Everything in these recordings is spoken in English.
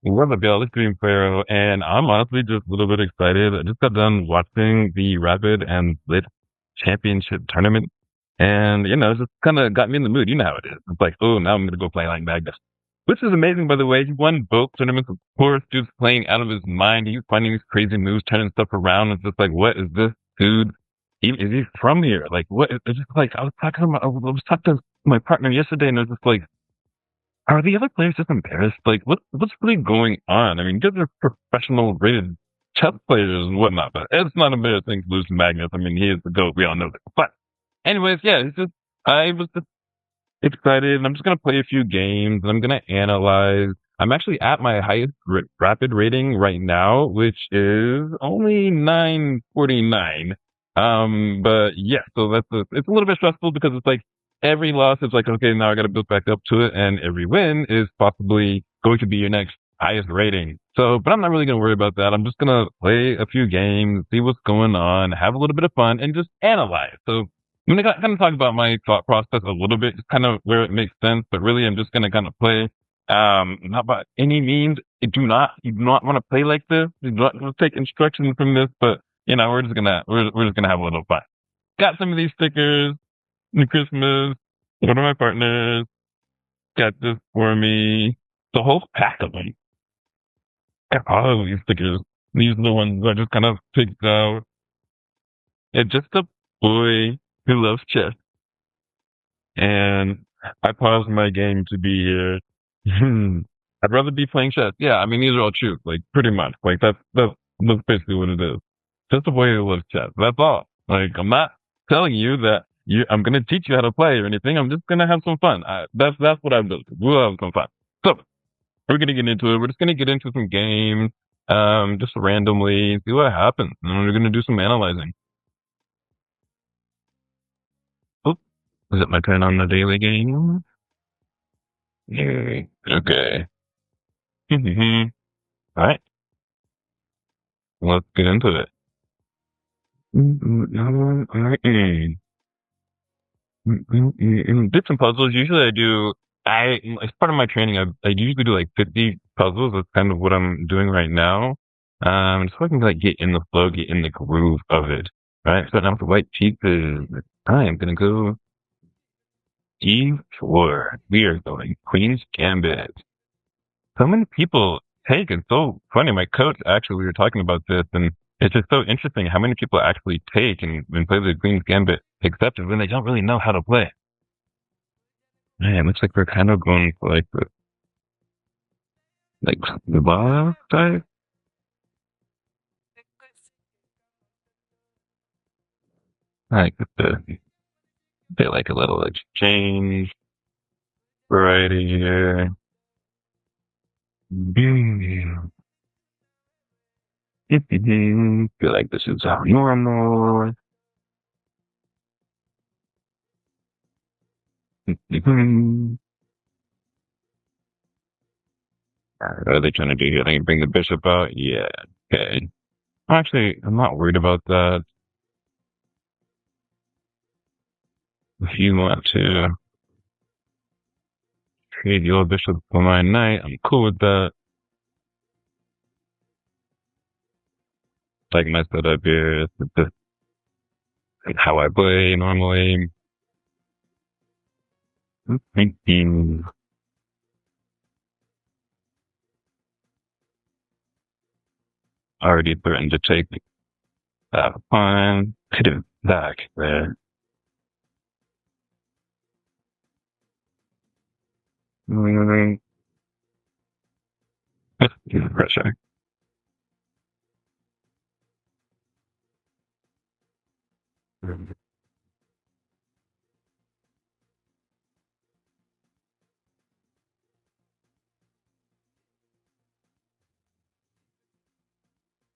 What's up, y'all? It's Green Pharaoh, and I'm honestly just a little bit excited. I just got done watching the Rapid and Lit Championship tournament, and it just kind of got me in the mood. You know how it is. It's like, oh, now I'm gonna go play like Magnus, which is amazing, by the way. He won both tournaments. Of course, dude's playing out of his mind. He's finding these crazy moves, turning stuff around. It's just like, what is this dude? Is he from here? Like, what? It's just like I was talking to my partner yesterday, and it was just like, are the other players just embarrassed? Like, what's really going on? I mean, you guys are professional rated chess players and whatnot, but it's not embarrassing to lose to Magnus. I mean, he is the GOAT. We all know that. But anyways, yeah, I was just excited, and I'm just gonna play a few games, and I'm gonna analyze. I'm actually at my highest rapid rating right now, which is only 949. But yeah, so it's a little bit stressful because it's like every loss is like, okay, now I got to build back up to it, and every win is possibly going to be your next highest rating. So, but I'm not really gonna worry about that. I'm just gonna play a few games, see what's going on, have a little bit of fun, and just analyze. So I'm gonna kind of talk about my thought process a little bit, just kind of where it makes sense, but really I'm just gonna kind of play. Not by any means. You do not want to play like this. You do not want to take instructions from this, but we're just gonna have a little fun. Got some of these stickers. New Christmas. One of my partners got this for me. The whole pack of them. Got all of these stickers. These are the ones I just kind of picked out. It's just a boy who loves chess. And I paused my game to be here. I'd rather be playing chess. Yeah, I mean these are all true, like pretty much. Like that's basically what it is. Just a boy who loves chess. That's all. Like I'm not telling you that I'm gonna teach you how to play or anything. I'm just gonna have some fun. That's what I'm doing. We'll have some fun. So we're gonna get into it. We're just gonna get into some games, just randomly, see what happens, and we're gonna do some analyzing. Oh, is it my turn on the daily game? Yay. Okay. All right, let's get into it. All right. In bits and puzzles, usually as part of my training, I usually do like 50 puzzles. That's kind of what I'm doing right now. So I can like get in the flow, get in the groove of it. Right. So now with the white pieces, I am going to go D4. We are going Queen's Gambit. So many people take it. So funny. My coach, actually, we were talking about this, and it's just so interesting how many people actually take and play the Queen's Gambit except when they don't really know how to play. Man, looks like we're kind of going for like the bar type. Like the bit like a little exchange variety here. Feel like this is our normal. What are they trying to do here? They bring the bishop out? Yeah. Okay. Actually, I'm not worried about that. If you want to trade your bishop for my knight, I'm cool with that. Like my setup here, it's just how I play normally. Thinking. Already threatened to take that pawn. Could have back there. Pressure.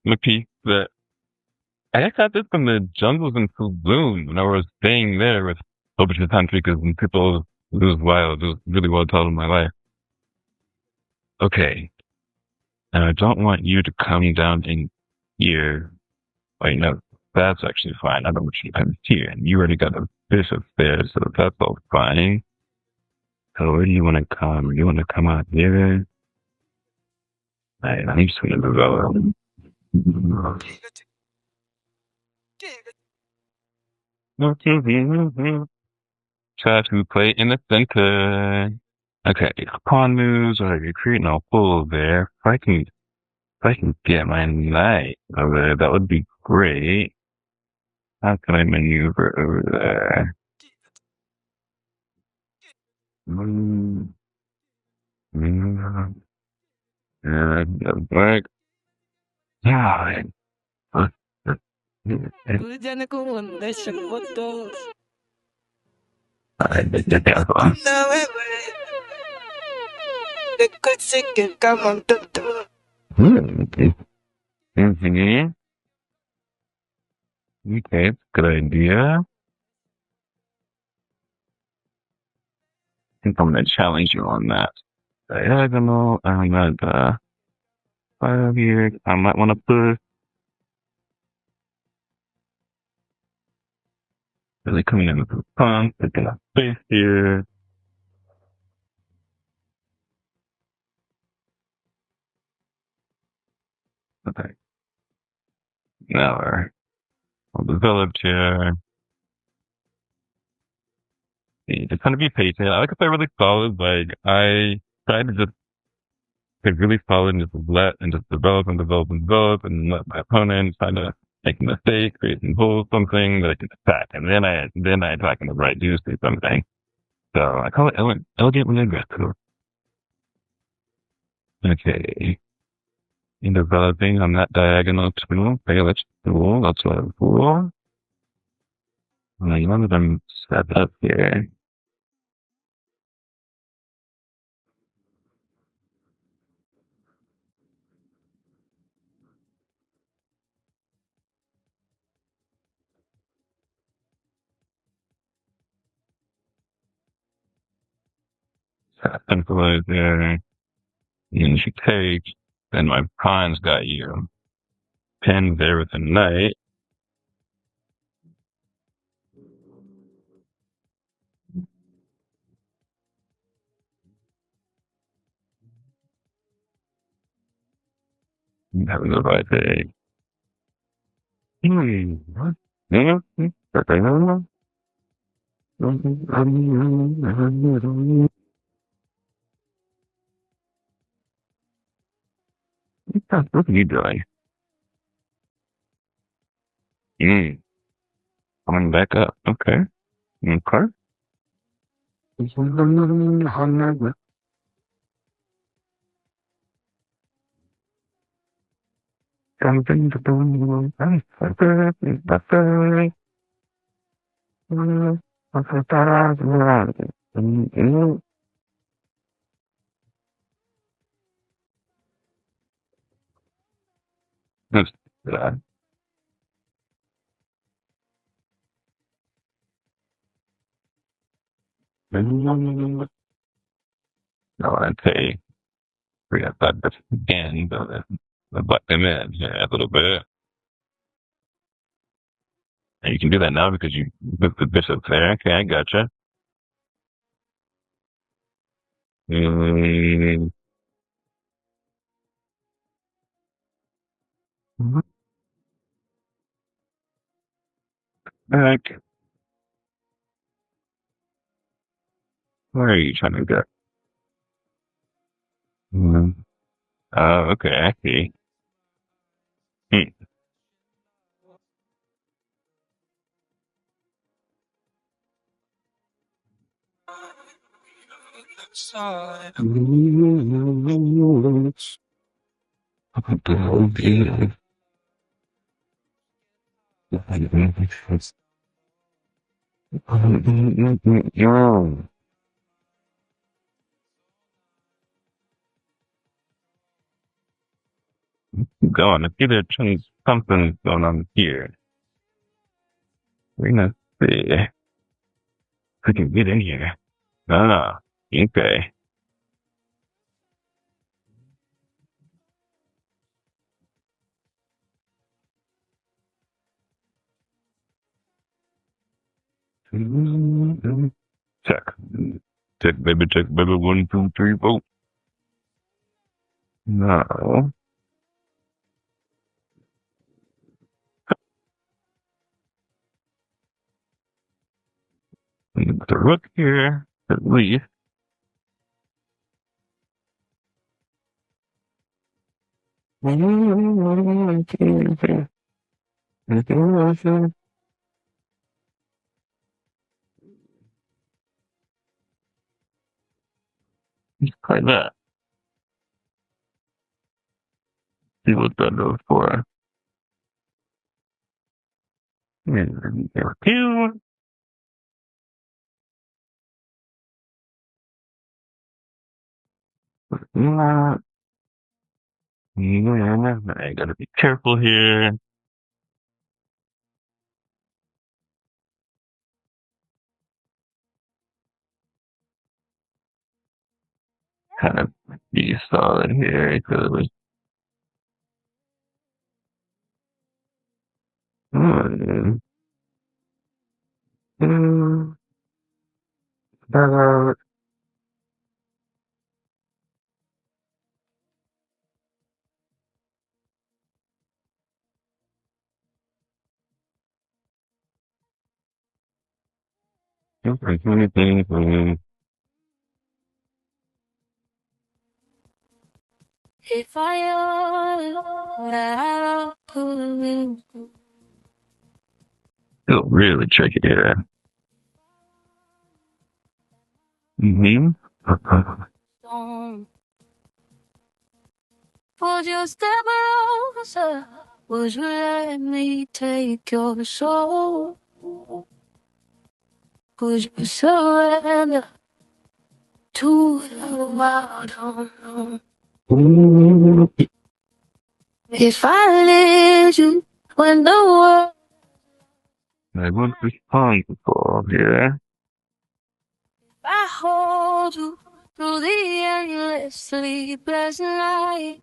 The piece that I got this from the jungles in Saloon when I was staying there with a whole bunch of tantricas and people. It was wild. It was really well told in my life. Okay. And I don't want you to come down in here. Wait, no, that's actually fine. I don't want you to come here. And you already got a bishop there, so that's all fine. So where do you want to come? You want to come out here? I'm just gonna develop. Try to play in the center. Okay, pawn moves are creating a hole there. If I can get my knight over there, that would be great. How can I maneuver over there? Mm, mm, work. Yeah. Mm-hmm. Okay, good idea. I think I'm gonna challenge you on that. Diagonal, I'm at 5 here. I might want to push. Really coming in with the pump, picking up space here. Okay, now we're all developed here. Just kind of be patient. I like to play really solid. Like I try to just play really solid and just let and just develop and develop and develop and let my opponent try to make a mistake, create and pull something that I can attack, and then I attack in the right do something. So I call it elegantly aggressive. Okay. In developing on that diagonal tool, Baelish tool, that's what I'm for. Now that I'm set up here, centralize there, and she takes, then my pawn's got you pinned there with a knight. That was about a what? What are you doing? Coming back up. Okay. Okay. Something to do. That's that. No, I'd say we got that again, but butt them in yeah, a little bit. And you can do that now because you put the bishop there. Okay, I gotcha. Mm, back. Where are you trying to go? Mm. Oh, okay, I see. Hmm. Going. I see there's something going on here. We're gonna see if we can get in here. No, no. Okay. Check. Check, baby, check, baby. 1, 2, 3, 4. No. The rook here, at least. Like that. See what that does for us. And there two. Not. Yeah, I gotta be careful here. Kind of be solid here because mm, mm, uh, If I feel really tricky here. Mm-hmm. don't, would you step closer? Would you let me take your soul? Would you surrender to the wild unknown? If I let you when the world I was responsible here. I hold you through the endless sleepless night.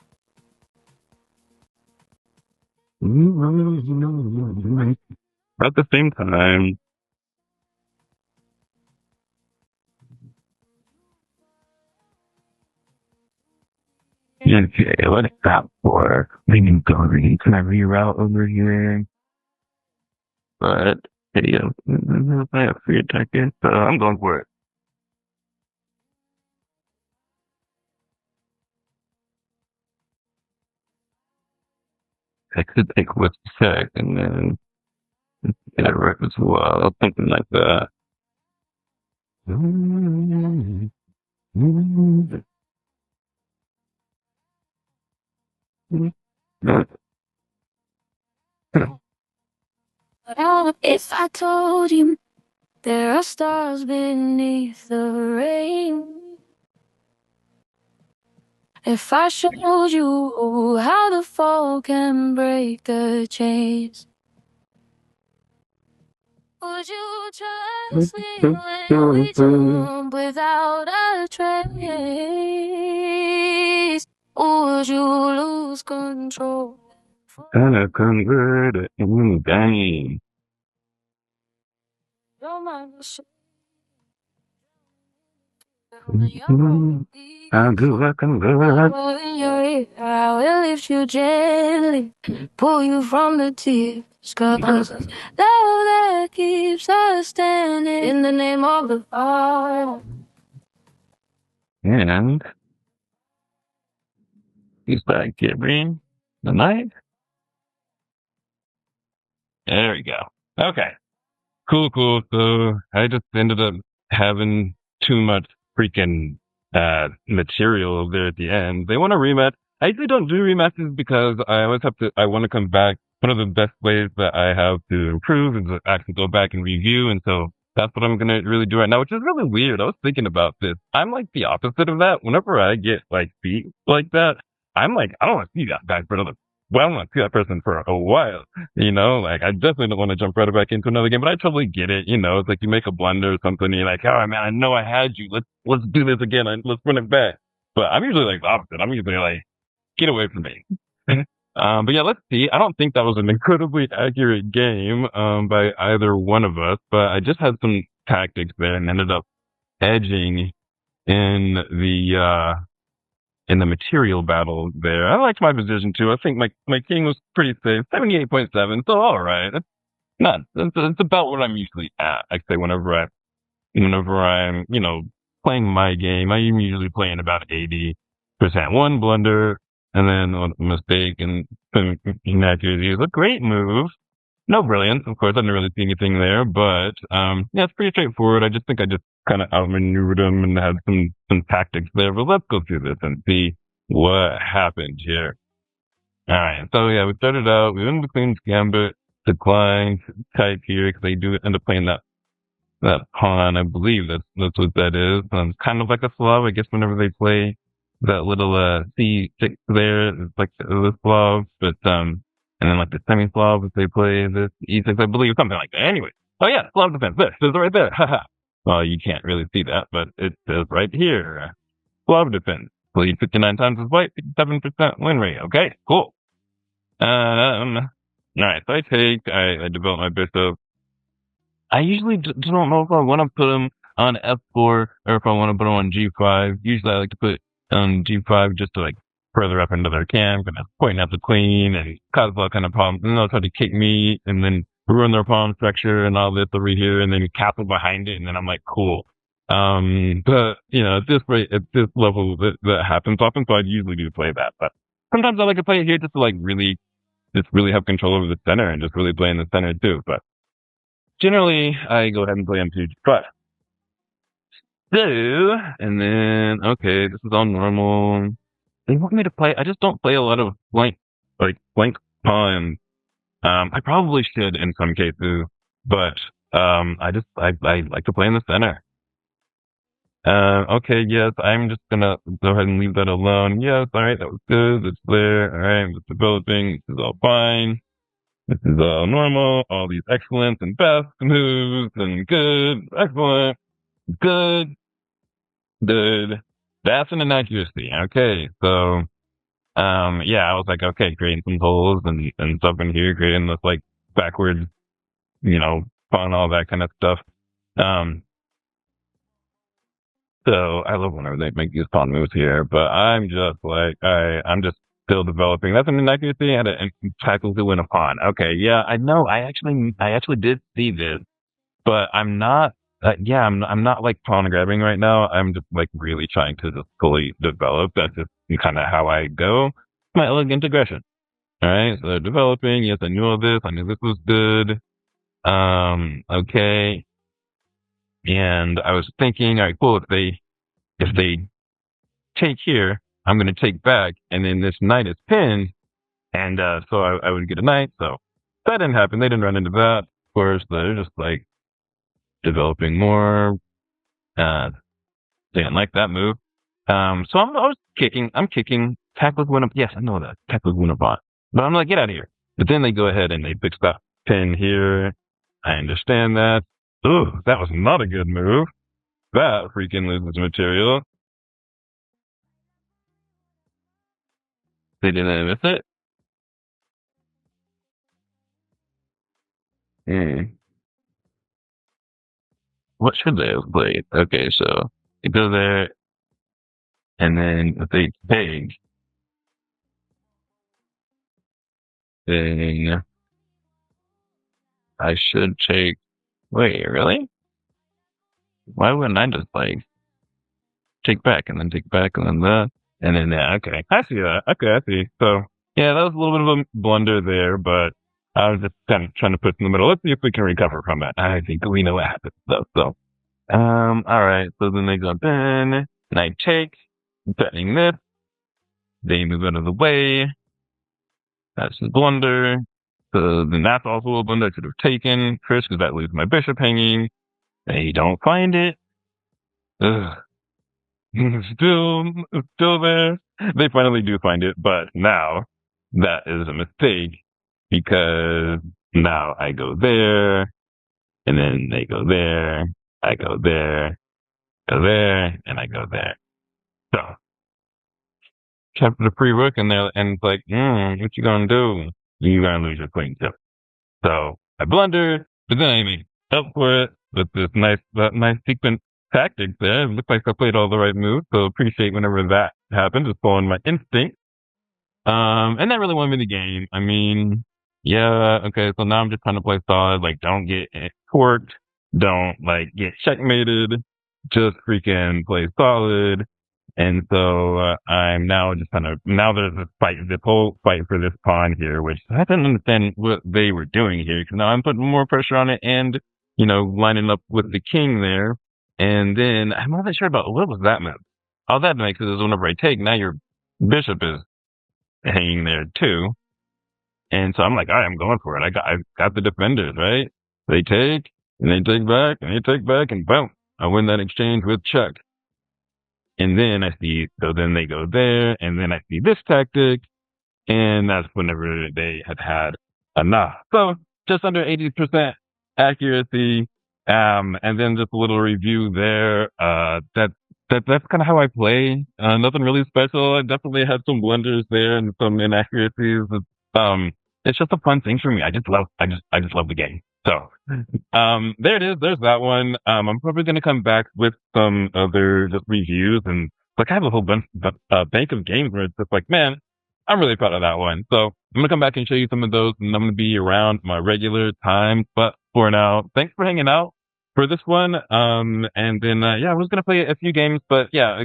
At the same time, okay, what is that for? We can go read. Can I reroute over here? But, hey, I have free attack it, so I'm going for it. I could take what's check and then get a wreck as well, something like that. If I told you there are stars beneath the rain, if I showed you how the fall can break the chains, would you trust me when we jump without a trace? Or would you lose control? Gonna convert it in game. Don't mind the I'll do I convert. in your ear, I will lift you gently, pull you from the tears. Cause it's love that keeps us standing in the name of the Father. And he's back giving the night. There we go. Okay. Cool. So I just ended up having too much freaking material there at the end. They want a rematch. I usually don't do rematches because I always I want to come back. One of the best ways that I have to improve is to actually go back and review. And so that's what I'm going to really do right now, which is really weird. I was thinking about this. I'm like the opposite of that. Whenever I get like beat like that, I'm like, I don't want to see that guy for another, well, I don't want to see that person for a while. Like I definitely don't want to jump right back into another game, but I totally get it. It's like you make a blunder or something, and you're like, "Oh man, I know I had you. Let's do this again. Let's run it back." But I'm usually like the opposite. I'm usually like, "Get away from me." But yeah, let's see. I don't think that was an incredibly accurate game by either one of us, but I just had some tactics there and ended up edging in the material battle there. I liked my position too. I think my king was pretty safe, 78.7. So all right, not it's about what I'm usually at. I say whenever I whenever I'm, playing my game, I'm usually playing about 80% one blunder, and then one mistake and some inaccuracy is a great move. No brilliance, of course. I didn't really see anything there, but yeah, it's pretty straightforward. I just think I just kind of outmaneuvered him and had some tactics there. But let's go through this and see what happened here. All right, so yeah, we started out. We went between Gambit, declined type here because they do end up playing that pawn. I believe that's what that is. Kind of like a Slav, I guess. Whenever they play that little C6 there, it's like the Slav, but and then like the semi-Slav if they play this E6, I believe, something like that. Anyway, oh yeah, Slav defense. This is right there. Haha. Well, you can't really see that, but it says right here. Slav defense. Played 59 times with white, 57% win rate. Okay, cool. All right, so I develop my bishop. I usually don't know if I want to put them on F4 or if I want to put them on G5. Usually I like to put on G5 just to like further up into their camp and point out the queen and cause all kind of problems. And they'll try to kick me and then ruin their pawn structure and all this over here and then castle behind it. And then I'm like, cool. But at this rate, at this level that happens often, so I'd usually do play that. But sometimes I like to play it here just to like just really have control over the center and just really play in the center too. But generally, I go ahead and play M2. But so, and then okay, this is all normal. They want me to play. I just don't play a lot of blank pawns. I probably should in some cases, but I like to play in the center. Okay, yes, I'm just gonna go ahead and leave that alone. Yes, all right, that was good. It's there. All right, it's developing. This is all fine. This is all normal. All these excellent and best moves and good, excellent, good, good. That's an inaccuracy. Okay, so yeah, I was like, okay, creating some holes and stuff in here, creating this like backwards, fun, all that kind of stuff. Um, so I love whenever they make these pawn moves here, but I'm just like, I'm just still developing. That's an inaccuracy and a tackle to win a pawn. Okay, yeah, I know. I actually did see this, but I'm not. Yeah, I'm not like pawn grabbing right now. I'm just like really trying to just fully develop. That's just kind of how I go. My elegant aggression. All right, so developing. Yes, I knew all this. I knew this was good. Okay. And I was thinking, all right, cool. If they take here, I'm going to take back, and then this knight is pinned, and so I would get a knight. So that didn't happen. They didn't run into that. Of course, they're just like developing more. They didn't like that move. So I was kicking. I'm kicking. Tackles went up. Yes, I know that. Tackles went up on. But I'm like, get out of here. But then they go ahead and they fix that pin here. I understand that. Ooh, that was not a good move. That freaking loses material. They didn't miss it. Hmm. What should they have played? Okay, so they go there, and then if they take, then I should take. Wait, really? Why wouldn't I just like take back and then take back and then that and then that? Okay, I see that. Okay, I see. So yeah, that was a little bit of a blunder there, but I was just kind of trying to put in the middle. Let's see if we can recover from that. I think we know what happened though. So all right. So then they jump in, and I take, betting this. They move out of the way. That's a blunder. So then that's also a blunder I should have taken, Chris, because that leaves my bishop hanging. They don't find it. Ugh. Still there. They finally do find it, but now that is a mistake because now I go there, and then they go there. I go there, and I go there. So kept the free rook in there, and it's like, what you gonna do? You gonna lose your queen too. So I blundered, but then I made up for it with this nice sequence tactics there. It looked like I played all the right moves, so appreciate whenever that happened, just following my instinct. And that really won me the game. I mean, yeah, okay, so now I'm just trying to play solid, like don't get torqued, don't like get checkmated, just freaking play solid. And so I'm now just kind of now there's this whole fight for this pawn here, which I didn't understand what they were doing here because now I'm putting more pressure on it and lining up with the king there. And then I'm not sure about what was that move. All that makes is whenever I take, now your bishop is hanging there too. And so I'm like, all right, I'm going for it. I've got the defenders, right? They take and they take back and they take back and boom, I win that exchange with check. And then I see, so then they go there and then I see this tactic and that's whenever they had enough. So just under 80% accuracy. And then just a little review there. That's kind of how I play. Nothing really special. I definitely had some blunders there and some inaccuracies. Um, it's just a fun thing for me. I just love the game. So there it is. There's that one. I'm probably going to come back with some other just reviews and like I have a whole bank of games where it's just like, man, I'm really proud of that one. So I'm gonna come back and show you some of those, and I'm gonna be around my regular time. But for now, thanks for hanging out for this one. And then yeah, I was gonna play a few games, but yeah,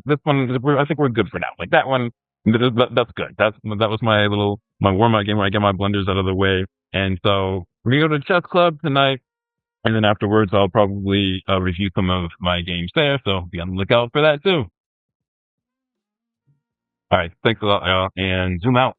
this one, I think we're good for now. Like that one, that's good. That was my warm up game where I get my blunders out of the way. And so we're gonna go to chess club tonight. And then afterwards, I'll probably review some of my games there. So be on the lookout for that too. All right. Thanks a lot, y'all. And zoom out.